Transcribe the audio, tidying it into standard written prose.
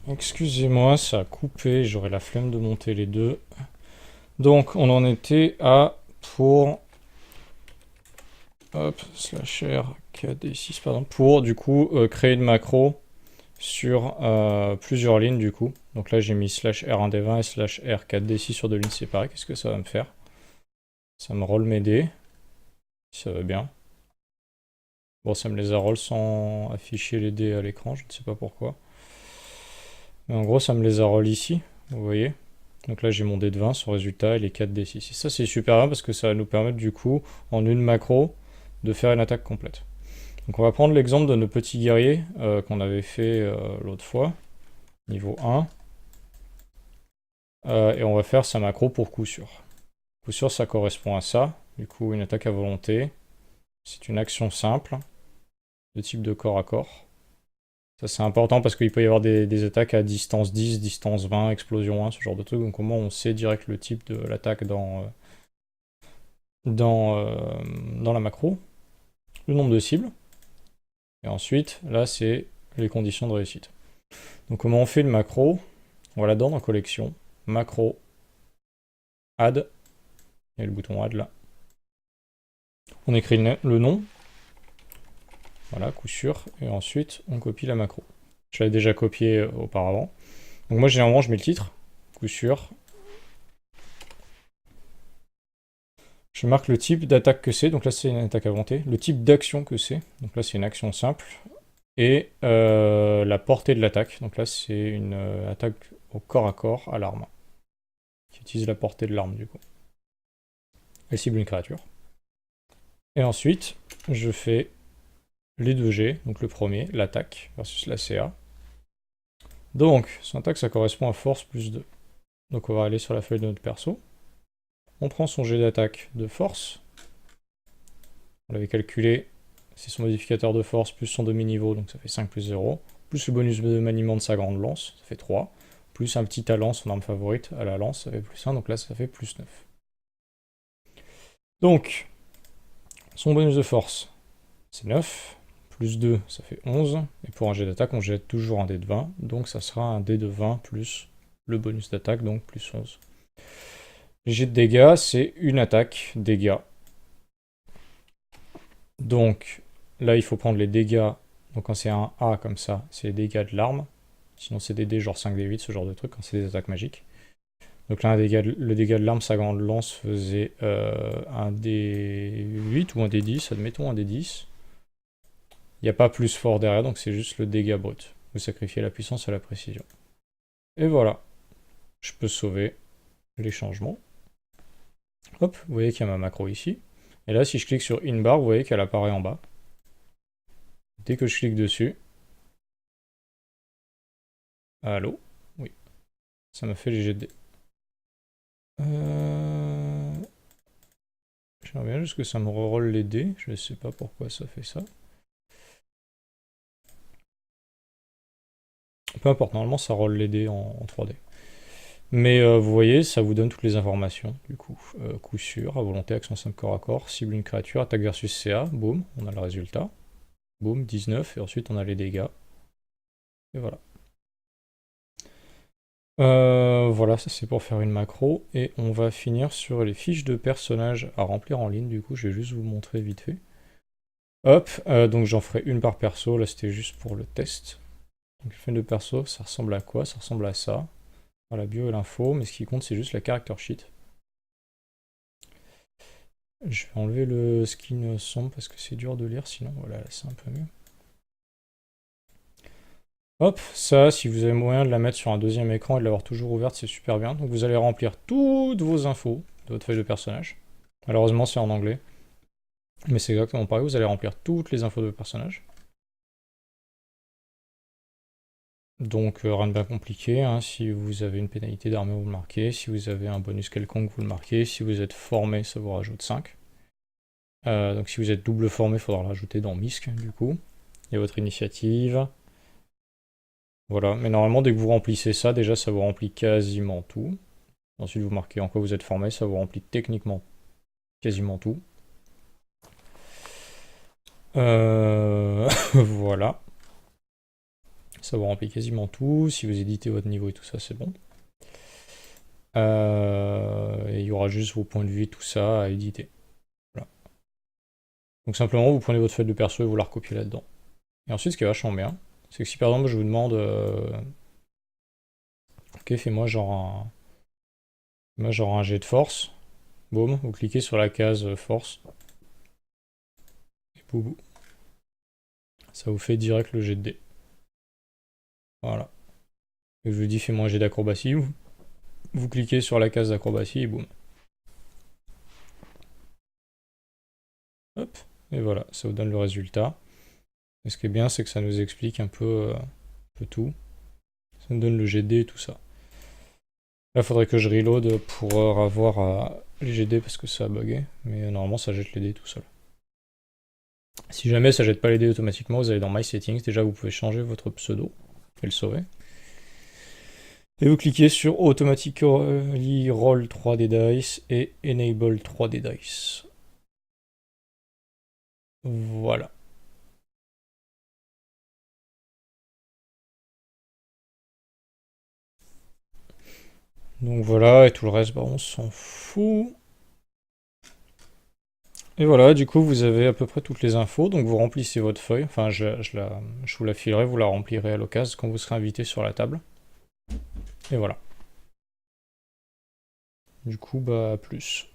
Excusez-moi, ça a coupé, j'aurais la flemme de monter les deux. Donc, on en était à pour... Hop, slash R, KD6, pardon. Pour, du coup, créer une macro sur plusieurs lignes, du coup. Donc là, j'ai mis slash R1D20 et slash R4D6 sur deux lignes séparées. Qu'est-ce que ça va me faire? Ça me roll mes dés, si ça va bien. Bon, ça me les a roll sans afficher les dés à l'écran, je ne sais pas pourquoi. Mais en gros, ça me les a roll ici, vous voyez. Donc là, j'ai mon dé de 20, son résultat, il est 4d6. Et ça, c'est super bien parce que ça va nous permettre, du coup, en une macro, de faire une attaque complète. Donc on va prendre l'exemple de nos petits guerriers qu'on avait fait l'autre fois, niveau 1. Et on va faire sa macro pour coup sûr. Coup sûr, ça correspond à ça. Du coup, une attaque à volonté. C'est une action simple, de type de corps à corps. Ça, c'est important parce qu'il peut y avoir des attaques à distance 10, distance 20, explosion 1, ce genre de truc. Donc au moins, on sait direct le type de l'attaque dans la macro. Le nombre de cibles. Et ensuite, là, c'est les conditions de réussite. Donc comment on fait le macro? On va là-dedans dans collection. Macro, add. Il y a le bouton add là. On écrit le nom. Voilà, coup sûr. Et ensuite, on copie la macro. Je l'avais déjà copié auparavant. Donc moi, généralement, je mets le titre. Coup sûr. Je marque le type d'attaque que c'est. Donc là, c'est une attaque à volonté. Le type d'action que c'est. Donc là, c'est une action simple. Et la portée de l'attaque. Donc là, c'est une attaque au corps à corps à l'arme. Qui utilise la portée de l'arme, du coup. Elle cible une créature. Et ensuite, je fais les 2G, donc le premier, l'attaque versus la CA. Donc, son attaque, ça correspond à force plus 2. Donc on va aller sur la feuille de notre perso. On prend son jet d'attaque de force. On l'avait calculé, c'est son modificateur de force plus son demi-niveau, donc ça fait 5 plus 0. Plus le bonus de maniement de sa grande lance, ça fait 3. Plus un petit talent, son arme favorite, à la lance, ça fait plus 1, donc là ça fait plus 9. Donc, son bonus de force, c'est 9. Plus 2, ça fait 11. Et pour un jet d'attaque, on jette toujours un dé de 20. Donc ça sera un dé de 20 plus le bonus d'attaque, donc plus 11. Les jets de dégâts, c'est une attaque, dégâts. Donc là, il faut prendre les dégâts. Donc quand c'est un A comme ça, c'est les dégâts de l'arme. Sinon, c'est des dés genre 5d8, ce genre de truc, quand c'est des attaques magiques. Donc là, le dégât de l'arme, sa grande lance faisait un d8 ou un d10, admettons un d10. Il n'y a pas plus fort derrière, donc c'est juste le dégât brut. Vous sacrifiez la puissance à la précision. Et voilà, je peux sauver les changements. Hop, vous voyez qu'il y a ma macro ici. Et là, si je clique sur InBar, vous voyez qu'elle apparaît en bas. Dès que je clique dessus... Allô? Oui, ça m'a fait les jets de dés. J'aimerais bien juste que ça me reroll les dés. Je ne sais pas pourquoi ça fait ça. Peu importe, normalement ça roll les dés en 3D. Mais vous voyez, ça vous donne toutes les informations, du coup. Coup sûr, à volonté, action simple corps à corps, cible une créature, attaque versus CA, boum, on a le résultat. Boum, 19, et ensuite on a les dégâts. Et voilà. Voilà, ça c'est pour faire une macro. Et on va finir sur les fiches de personnages à remplir en ligne, du coup je vais juste vous montrer vite fait. Hop, donc j'en ferai une par perso, là c'était juste pour le test. Donc le film de perso, ça ressemble à quoi? Ça ressemble à ça. La bio et l'info, mais ce qui compte c'est juste la character sheet. Je vais enlever le skin sombre parce que c'est dur de lire, sinon voilà, là, c'est un peu mieux. Hop, ça, si vous avez moyen de la mettre sur un deuxième écran et de l'avoir toujours ouverte, c'est super bien. Donc vous allez remplir toutes vos infos de votre feuille de personnage. Malheureusement, c'est en anglais. Mais c'est exactement pareil, vous allez remplir toutes les infos de votre personnage. Donc rien de bien compliqué, hein. Si vous avez une pénalité d'armée, vous le marquez. Si vous avez un bonus quelconque, vous le marquez. Si vous êtes formé, ça vous rajoute 5. Donc si vous êtes double formé, il faudra le rajouter dans MISC du coup. Il y a votre initiative. Voilà, mais normalement dès que vous remplissez ça, déjà ça vous remplit quasiment tout. Ensuite vous marquez en quoi vous êtes formé, ça vous remplit techniquement quasiment tout. Voilà. Ça vous remplit quasiment tout. Si vous éditez votre niveau et tout ça, c'est bon. Et il y aura juste vos points de vue et tout ça à éditer. Voilà. Donc simplement, vous prenez votre feuille de perso et vous la recopiez là-dedans. Et ensuite, ce qui est vachement bien, c'est que si par exemple je vous demande ok, fais-moi genre un jet de force, boum, vous cliquez sur la case force, et boum, ça vous fait direct le jet de dés. Voilà. Et je vous dis fais-moi un jet d'acrobatie, vous cliquez sur la case d'acrobatie et boum. Hop, et voilà, ça vous donne le résultat. Et ce qui est bien, c'est que ça nous explique un peu tout. Ça nous donne le GD et tout ça. Là, il faudrait que je reload pour avoir les GD parce que ça a bugué. Mais normalement, ça jette les dés tout seul. Si jamais ça jette pas les dés automatiquement, vous allez dans My Settings. Déjà, vous pouvez changer votre pseudo et le sauver. Et vous cliquez sur Automatically Roll 3D Dice et Enable 3D Dice. Voilà. Donc voilà, et tout le reste, bah, on s'en fout. Et voilà, du coup, vous avez à peu près toutes les infos. Donc vous remplissez votre feuille. Enfin, je vous la filerai, vous la remplirez à l'occasion quand vous serez invité sur la table. Et voilà. Du coup, bah, à plus.